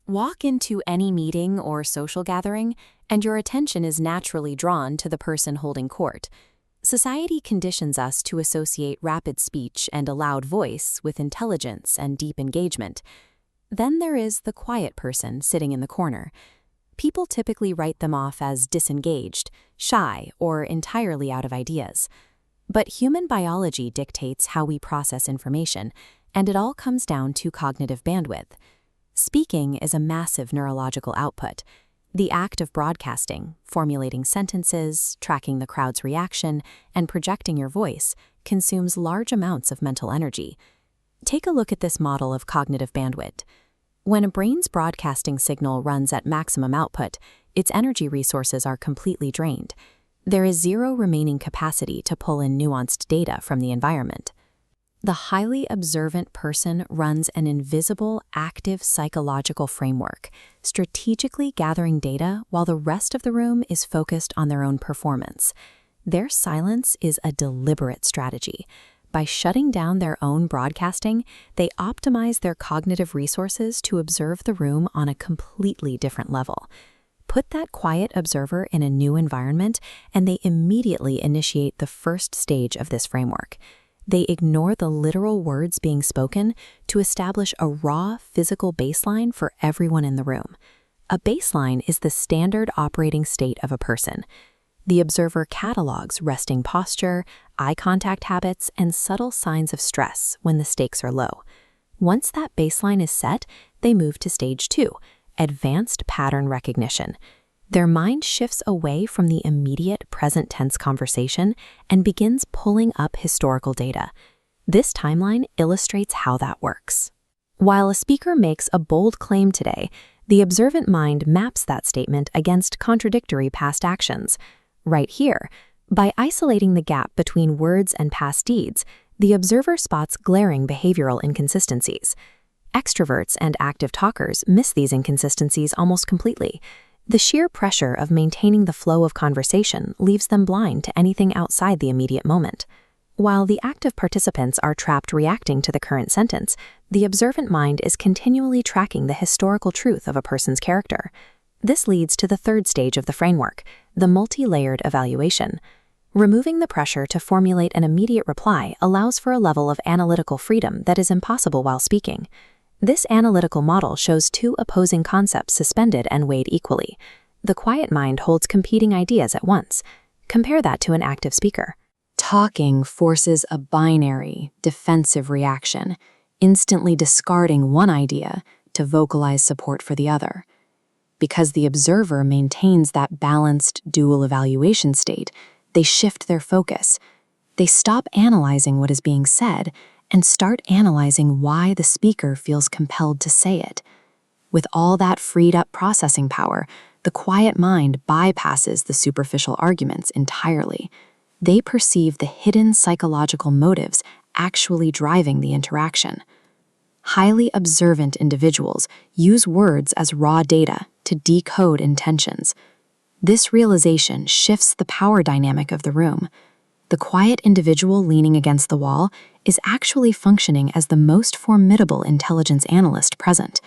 Walk into any meeting or social gathering, and your attention is naturally drawn to the person holding court. Society conditions us to associate rapid speech and a loud voice with intelligence and deep engagement. Then there is the quiet person sitting in the corner. People typically write them off as disengaged, shy, or entirely out of ideas. But human biology dictates how we process information, and it all comes down to cognitive bandwidth. Speaking is a massive neurological output. The act of broadcasting, formulating sentences, tracking the crowd's reaction, and projecting your voice consumes large amounts of mental energy. Take a look at this model of cognitive bandwidth. When a brain's broadcasting signal runs at maximum output, its energy resources are completely drained. There is zero remaining capacity to pull in nuanced data from the environment. The highly observant person runs an invisible, active psychological framework, strategically gathering data while the rest of the room is focused on their own performance. Their silence is a deliberate strategy. By shutting down their own broadcasting, they optimize their cognitive resources to observe the room on a completely different level. Put that quiet observer in a new environment, and they immediately initiate the first stage of this framework. They ignore the literal words being spoken to establish a raw physical baseline for everyone in the room. A baseline is the standard operating state of a person. The observer catalogs resting posture, eye contact habits, and subtle signs of stress when the stakes are low. Once that baseline is set, they move to stage 2, advanced pattern recognition. Their mind shifts away from the immediate present tense conversation and begins pulling up historical data. This timeline illustrates how that works. While a speaker makes a bold claim today, the observant mind maps that statement against contradictory past actions. Right here, by isolating the gap between words and past deeds, the observer spots glaring behavioral inconsistencies. Extroverts and active talkers miss these inconsistencies almost completely. The sheer pressure of maintaining the flow of conversation leaves them blind to anything outside the immediate moment. While the active participants are trapped reacting to the current sentence, the observant mind is continually tracking the historical truth of a person's character. This leads to the third stage of the framework, the multi-layered evaluation. Removing the pressure to formulate an immediate reply allows for a level of analytical freedom that is impossible while speaking. This analytical model shows two opposing concepts suspended and weighed equally. The quiet mind holds competing ideas at once. Compare that to an active speaker. Talking forces a binary, defensive reaction, instantly discarding one idea to vocalize support for the other. Because the observer maintains that balanced dual evaluation state, they shift their focus. They stop analyzing what is being said and start analyzing why the speaker feels compelled to say it. With all that freed up processing power, the quiet mind bypasses the superficial arguments entirely. They perceive the hidden psychological motives actually driving the interaction. Highly observant individuals use words as raw data to decode intentions. This realization shifts the power dynamic of the room. The quiet individual leaning against the wall is actually functioning as the most formidable intelligence analyst present.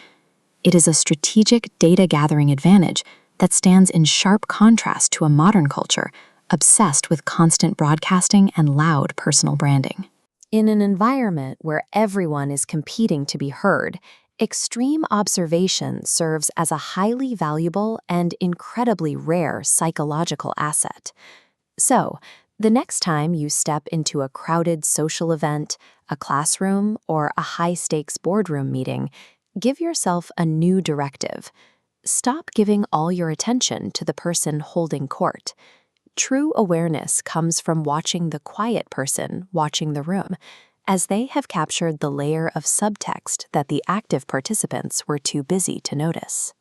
It is a strategic data-gathering advantage that stands in sharp contrast to a modern culture obsessed with constant broadcasting and loud personal branding. In an environment where everyone is competing to be heard, extreme observation serves as a highly valuable and incredibly rare psychological asset. So, the next time you step into a crowded social event, a classroom, or a high-stakes boardroom meeting, give yourself a new directive. Stop giving all your attention to the person holding court. True awareness comes from watching the quiet person watching the room, as they have captured the layer of subtext that the active participants were too busy to notice.